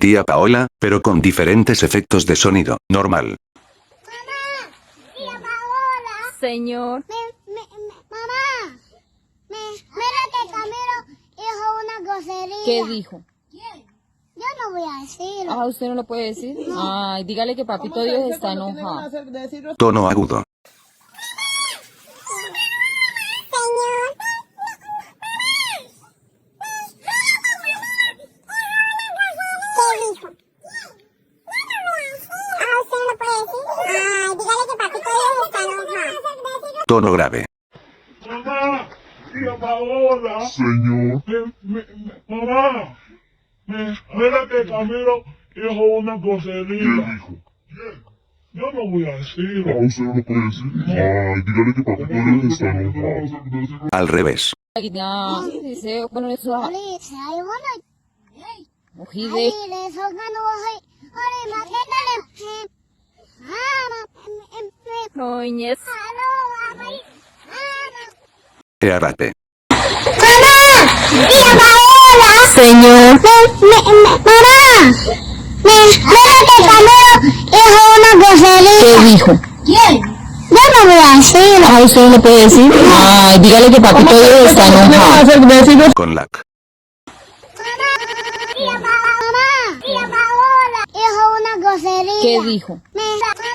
Tía Paola, pero con diferentes efectos de sonido. Normal. Mamá, tía Paola. Señor. Mamá, mira que Camilo dijo una grosería. ¿Qué dijo? Yo no voy a decirlo. Ah, ¿usted no lo puede decir? Ay, dígale que papito Dios está enojado. Tono agudo. Tono grave. Mamá, tía Paola. Señor, Mamá, mira que Camilo dijo una ¿qué grosería. dijo? Yo no voy a decirlo. Ah, ¿usted no lo puede decir? Ay, dígale que papito Dios está enojado. Al revés. Ya, dice, bueno, eso, Alice, I wanna. ojide. Alice, so gonna wahay. Alice, makita Noñez. Earate. Tía Paola. Señor. Mamá, mira que Camilo dijo una grosería. ¿Qué dijo? Yo no voy a decirlo. Ah, ¿usted no lo puede decir? Ay, dígale que papito Dios está enojado. Con lac. Tía Paola dijo una grosería. ¿Qué dijo? Mira que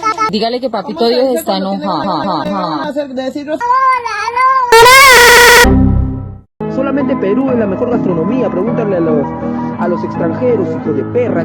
Camilo. Dígale que papito Dios está enojado. Solamente Perú es la mejor gastronomía. Pregúntale a los extranjeros, hijos de perra.